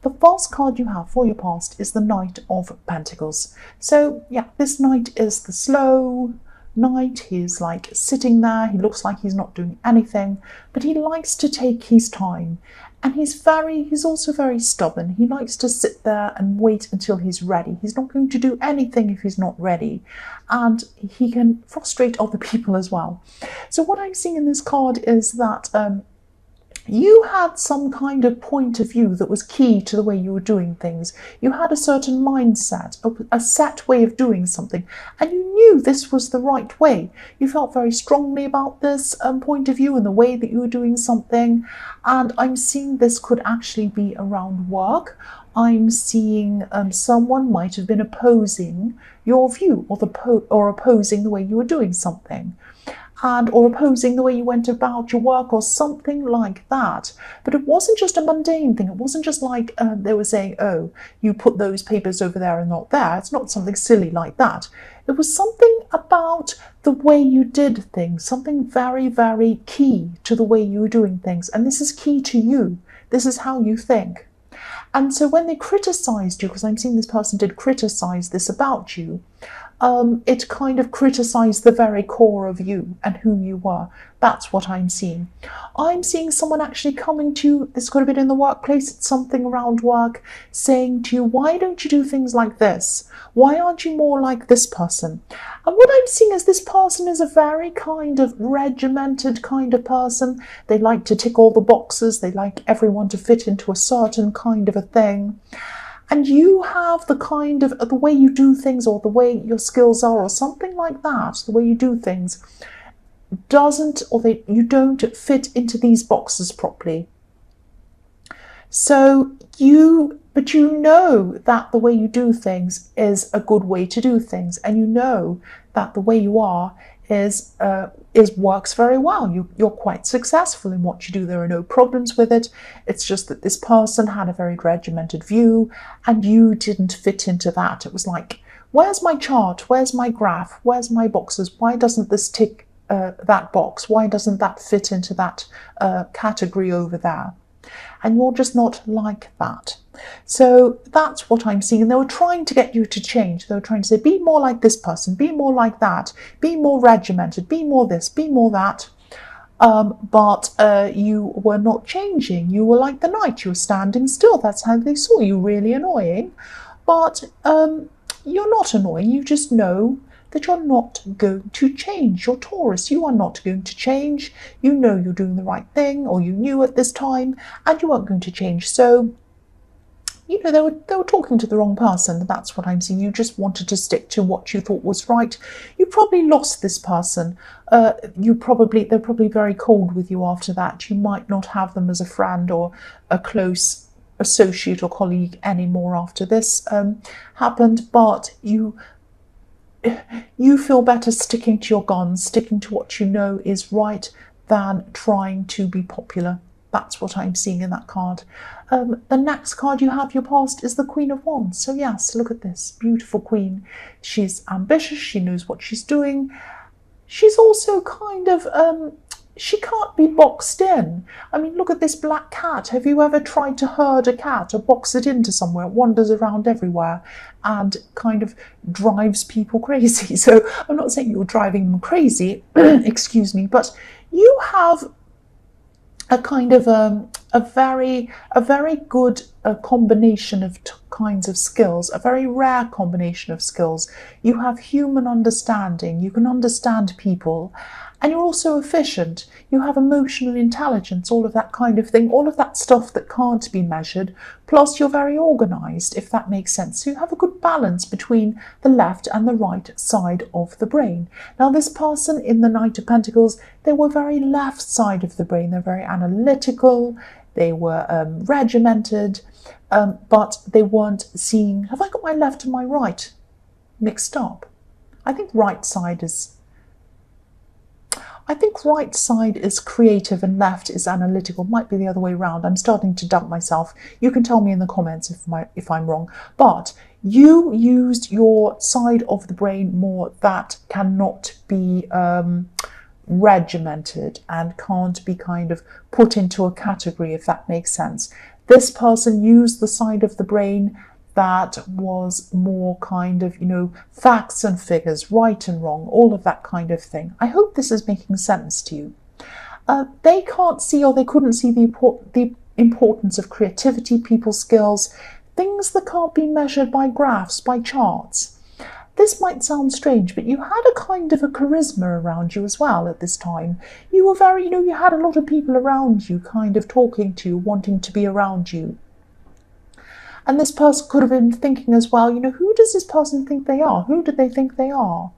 The first card you have for your past is the Knight of Pentacles. So yeah, this knight is the slow knight. He's like sitting there. He looks like he's not doing anything, but he likes to take his time. And he's also very stubborn. He likes to sit there and wait until he's ready. He's not going to do anything if he's not ready. And he can frustrate other people as well. So what I'm seeing in this card is that you had some kind of point of view that was key to the way you were doing things. You had a certain mindset, a set way of doing something, and you knew this was the right way. You felt very strongly about this point of view and the way that you were doing something. And I'm seeing this could actually be around work. I'm seeing someone might have been opposing your view or opposing the way you were doing something. Or opposing the way you went about your work or something like that. But it wasn't just a mundane thing. It wasn't just like they were saying, oh, you put those papers over there and not there. It's not something silly like that. It was something about the way you did things, something very, very key to the way you were doing things. And this is key to you. This is how you think. And so when they criticized you, because I'm seeing this person did criticize this about you, it kind of criticized the very core of you and who you were. That's what I'm seeing. I'm seeing someone actually coming to you. This could have been in the workplace. It's something around work, saying to you, why don't you do things like this? Why aren't you more like this person? And what I'm seeing is this person is a very kind of regimented kind of person. They like to tick all the boxes. They like everyone to fit into a certain kind of a thing. And you have the kind of the way you do things, or the way your skills are, or something like that, the way you do things you don't fit into these boxes properly. But you know that the way you do things is a good way to do things, and you know that the way you are works very well. You're quite successful in what you do. There are no problems with it. It's just that this person had a very regimented view and you didn't fit into that. It was like, where's my chart? Where's my graph? Where's my boxes? Why doesn't this tick that box? Why doesn't that fit into that category over there? And you're just not like that. So that's what I'm seeing. And they were trying to get you to change. They were trying to say, be more like this person, be more like that, be more regimented, be more this, be more that. But you were not changing. You were like the knight. You were standing still. That's how they saw you. Really annoying. But you're not annoying. You just know that you're not going to change. You're Taurus. You are not going to change. You know you're doing the right thing, or you knew at this time, and you weren't going to change. So, you know, they were talking to the wrong person. That's what I'm seeing. You just wanted to stick to what you thought was right. You probably lost this person. They're probably very cold with you after that. You might not have them as a friend or a close associate or colleague anymore after this happened, but you feel better sticking to your guns, sticking to what you know is right, than trying to be popular. That's what I'm seeing in that card. The next card you have, your past, is the Queen of Wands. So yes, look at this beautiful queen. She's ambitious. She knows what she's doing. She's also kind of, she can't be boxed in. I mean, look at this black cat. Have you ever tried to herd a cat or box it into somewhere? It wanders around everywhere and kind of drives people crazy. So I'm not saying you're driving them crazy, excuse me, but you have a kind of a very good combination of kinds of skills, a very rare combination of skills. You have human understanding. You can understand people. And you're also efficient. You have emotional intelligence, all of that kind of thing, all of that stuff that can't be measured. Plus, you're very organised, if that makes sense. So you have a good balance between the left and the right side of the brain. Now, this person in the Knight of Pentacles, they were very left side of the brain. They're very analytical. They were regimented, but they weren't seeing, have I got my left and my right mixed up? I think right side is creative and left is analytical. Might be the other way around. I'm starting to doubt myself. You can tell me in the comments if I'm wrong. But you used your side of the brain more that cannot be regimented and can't be kind of put into a category, if that makes sense. This person used the side of the brain that was more kind of, facts and figures, right and wrong, all of that kind of thing. I hope this is making sense to you. They can't see, or they couldn't see, the importance of creativity, people skills, things that can't be measured by graphs, by charts. This might sound strange, but you had a kind of a charisma around you as well at this time. You were very, you had a lot of people around you kind of talking to you, wanting to be around you. And this person could have been thinking as well, who does this person think they are? Who do they think they are?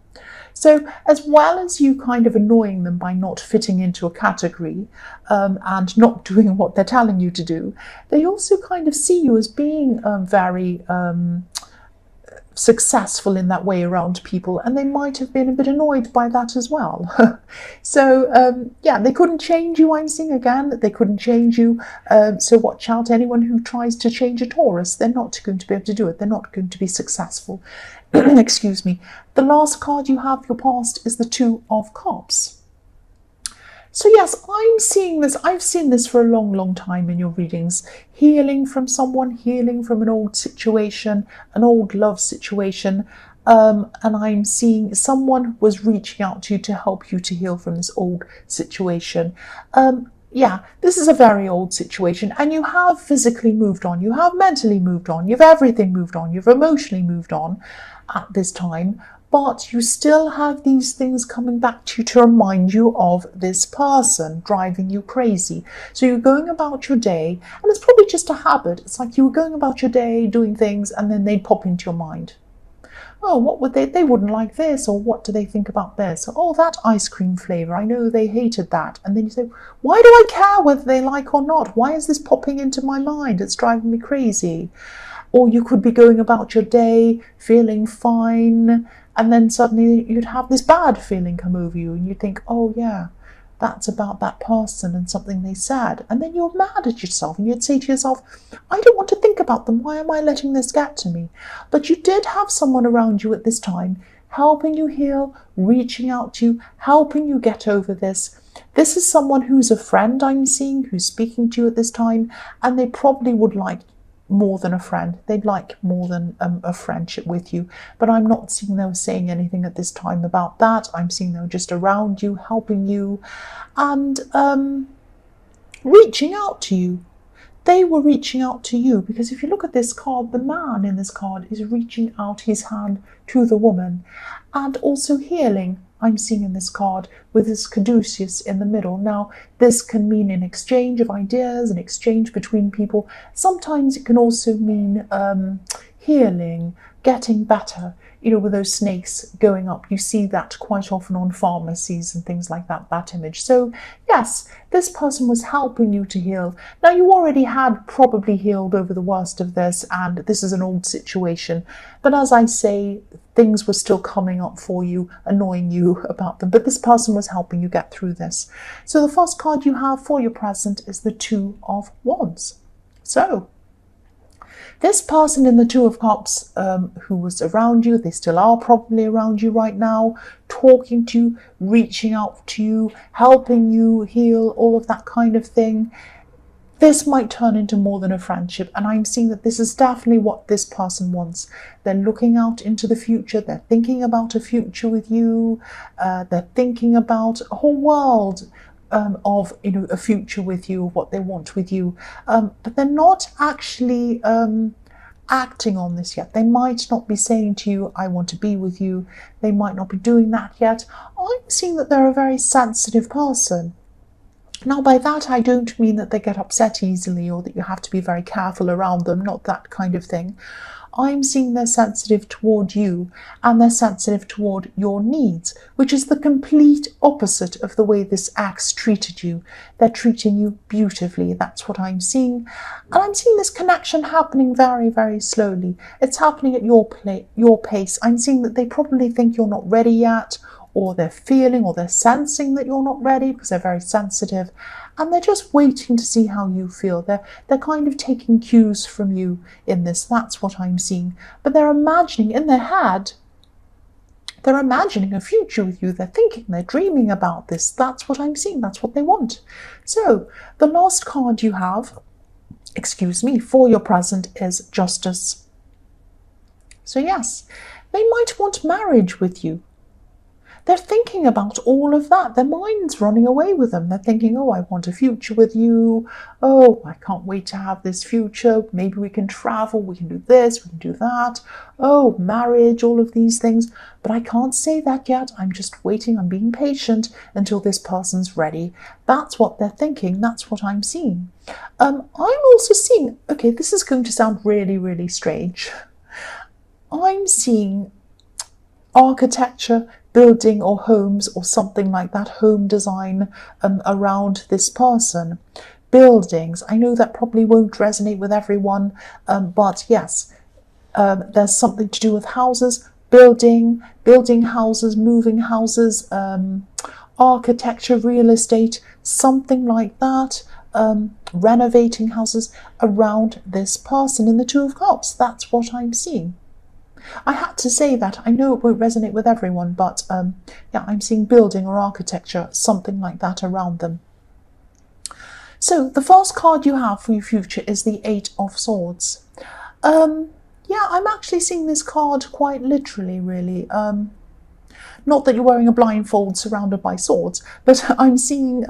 So as well as you kind of annoying them by not fitting into a category and not doing what they're telling you to do, they also kind of see you as being very successful in that way around people, and they might have been a bit annoyed by that as well. So yeah, they couldn't change you. I'm seeing again that they couldn't change you, so watch out. Anyone who tries to change a Taurus, they're not going to be able to do it. They're not going to be successful. Excuse me. The last card you have, your past, is the Two of Cups. So yes, I'm seeing this. I've seen this for a long, long time in your readings. Healing from someone, healing from an old situation, an old love situation. And I'm seeing someone was reaching out to you to help you to heal from this old situation. Yeah, this is a very old situation, and you have physically moved on. You have mentally moved on. You've everything moved on. You've emotionally moved on at this time. But you still have these things coming back to you to remind you of this person driving you crazy. So you're going about your day, and it's probably just a habit. It's like you were going about your day doing things, and then they'd pop into your mind. Oh, what would they wouldn't like this, or what do they think about this? Oh, that ice cream flavour, I know they hated that. And then you say, why do I care whether they like or not? Why is this popping into my mind? It's driving me crazy. Or you could be going about your day feeling fine, and then suddenly you'd have this bad feeling come over you, and you'd think, oh yeah, that's about that person and something they said. And then you're mad at yourself, and you'd say to yourself, I don't want to think about them. Why am I letting this get to me? But you did have someone around you at this time helping you heal, reaching out to you, helping you get over this. This is someone who's a friend, I'm seeing, who's speaking to you at this time, and they probably would like more than a friend. They'd like more than a friendship with you. But I'm not seeing them saying anything at this time about that. I'm seeing them just around you, helping you, and reaching out to you. They were reaching out to you, because if you look at this card, the man in this card is reaching out his hand to the woman, and also healing. I'm seeing in this card with this caduceus in the middle. Now, this can mean an exchange of ideas, an exchange between people. Sometimes it can also mean healing, getting better. With those snakes going up, you see that quite often on pharmacies and things like that, that image. So yes, this person was helping you to heal. Now, you already had probably healed over the worst of this, and this is an old situation. But as I say, things were still coming up for you, annoying you about them. But this person was helping you get through this. So the first card you have for your present is the Two of Wands. So this person in the Two of Cups who was around you, they still are probably around you right now, talking to you, reaching out to you, helping you heal, all of that kind of thing. This might turn into more than a friendship, and I'm seeing that this is definitely what this person wants. They're looking out into the future, they're thinking about a future with you, they're thinking about a whole world of a future with you, what they want with you, but they're not actually acting on this yet. They might not be saying to you, I want to be with you. They might not be doing that yet. I'm seeing that they're a very sensitive person. Now, by that I don't mean that they get upset easily, or that you have to be very careful around them, not that kind of thing. I'm seeing they're sensitive toward you, and they're sensitive toward your needs, which is the complete opposite of the way this ex treated you. They're treating you beautifully. That's what I'm seeing. And I'm seeing this connection happening very, very slowly. It's happening at your pace. I'm seeing that they probably think you're not ready yet, or they're feeling or they're sensing that you're not ready, because they're very sensitive, and they're just waiting to see how you feel. They're kind of taking cues from you in this. That's what I'm seeing. But they're imagining in their head, they're imagining a future with you. They're thinking, they're dreaming about this. That's what I'm seeing. That's what they want. So the last card you have for your present is justice. So yes, they might want marriage with you. They're thinking about all of that. Their mind's running away with them. They're thinking, oh, I want a future with you. Oh, I can't wait to have this future. Maybe we can travel. We can do this. We can do that. Oh, marriage, all of these things. But I can't say that yet. I'm just waiting. I'm being patient until this person's ready. That's what they're thinking. That's what I'm seeing. I'm also seeing, okay, this is going to sound really, really strange. I'm seeing architecture, building or homes or something like that, home design around this person. Buildings, I know that probably won't resonate with everyone, but yes, there's something to do with houses, building houses, moving houses, architecture, real estate, something like that, renovating houses around this person in the Two of Cups. That's what I'm seeing. I had to say that. I know it won't resonate with everyone, but yeah, I'm seeing building or architecture, something like that around them. So the first card you have for your future is the Eight of Swords. Yeah, I'm actually seeing this card quite literally, really. Not that you're wearing a blindfold surrounded by swords, but I'm seeing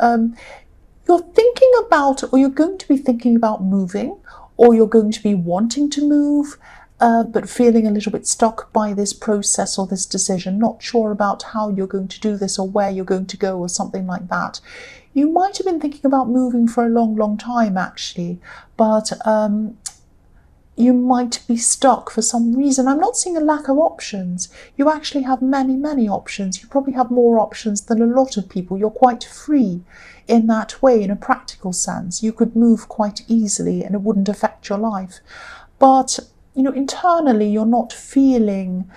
you're thinking about, or you're going to be thinking about moving, or you're going to be wanting to move, but feeling a little bit stuck by this process or this decision, not sure about how you're going to do this or where you're going to go or something like that. You might have been thinking about moving for a long, long time, actually, but you might be stuck for some reason. I'm not seeing a lack of options. You actually have many, many options. You probably have more options than a lot of people. You're quite free in that way, in a practical sense. You could move quite easily and it wouldn't affect your life. But you know, internally, you're not feeling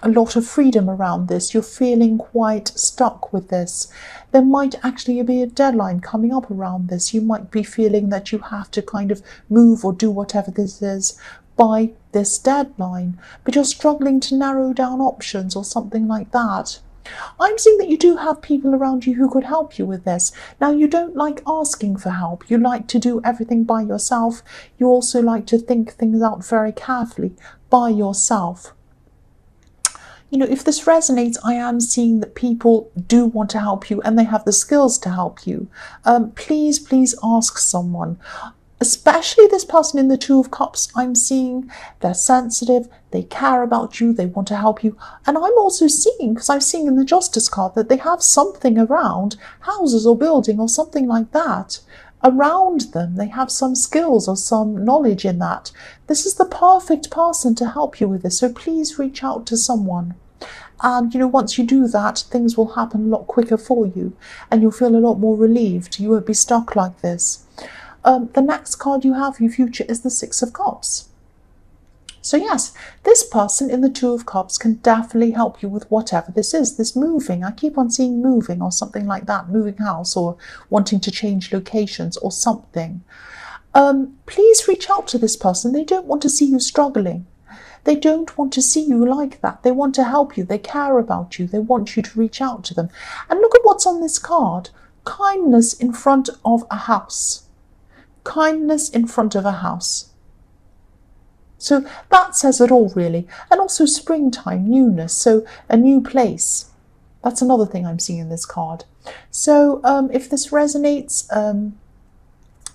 a lot of freedom around this. You're feeling quite stuck with this. There might actually be a deadline coming up around this. You might be feeling that you have to kind of move or do whatever this is by this deadline, but you're struggling to narrow down options or something like that. I'm seeing that you do have people around you who could help you with this. Now, you don't like asking for help. You like to do everything by yourself. You also like to think things out very carefully by yourself. You know, if this resonates, I am seeing that people do want to help you and they have the skills to help you. Please, please ask someone. Especially this person in the Two of Cups, I'm seeing they're sensitive, they care about you, they want to help you. And I'm also seeing, because I'm seeing in the Justice card, that they have something around, houses or building or something like that, around them. They have some skills or some knowledge in that. This is the perfect person to help you with this, so please reach out to someone. And, you know, once you do that, things will happen a lot quicker for you, and you'll feel a lot more relieved. You won't be stuck like this. The next card you have for your future is the Six of Cups. So yes, this person in the Two of Cups can definitely help you with whatever this is, this moving. I keep on seeing moving or something like that, moving house or wanting to change locations or something. Please reach out to this person. They don't want to see you struggling. They don't want to see you like that. They want to help you. They care about you. They want you to reach out to them. And look at what's on this card. Kindness in front of a house. Kindness in front of a house. So that says it all, really. And also springtime, newness, so a new place. That's another thing I'm seeing in this card. So if this resonates,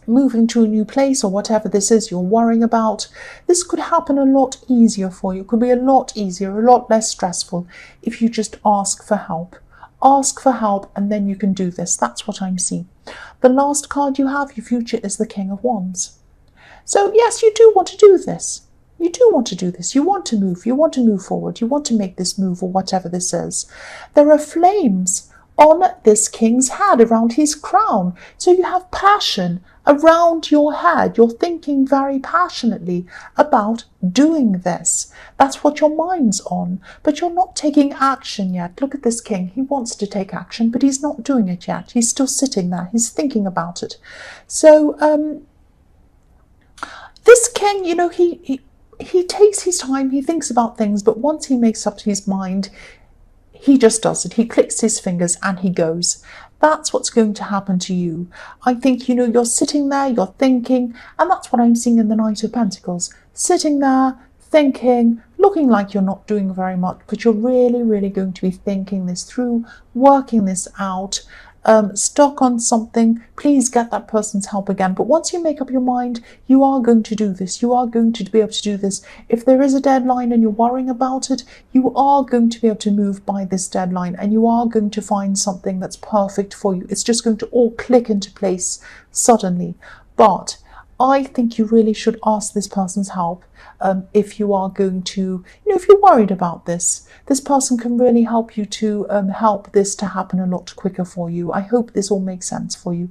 moving to a new place or whatever this is you're worrying about, this could happen a lot easier for you. It could be a lot easier, a lot less stressful if you just ask for help. Ask for help and then you can do this. That's what I'm seeing. The last card you have, your future, is the King of Wands. So yes, you do want to do this. You do want to do this. You want to move. You want to move forward. You want to make this move or whatever this is. There are flames on this king's head, around his crown. So you have passion around your head. You're thinking very passionately about doing this. That's what your mind's on. But you're not taking action yet. Look at this king. He wants to take action, but he's not doing it yet. He's still sitting there. He's thinking about it. So this king, you know, he takes his time. He thinks about things, but once he makes up his mind, he just does it. He clicks his fingers and he goes. That's what's going to happen to you. I think, you're sitting there, you're thinking, and that's what I'm seeing in the Knight of Pentacles. Sitting there, thinking, looking like you're not doing very much, but you're really, really going to be thinking this through, working this out. Stuck on something, please get that person's help again. But once you make up your mind, you are going to do this. You are going to be able to do this. If there is a deadline and you're worrying about it, you are going to be able to move by this deadline, and you are going to find something that's perfect for you. It's just going to all click into place suddenly. But I think you really should ask this person's help if you are going to, if you're worried about this. This person can really help you to help this to happen a lot quicker for you. I hope this all makes sense for you.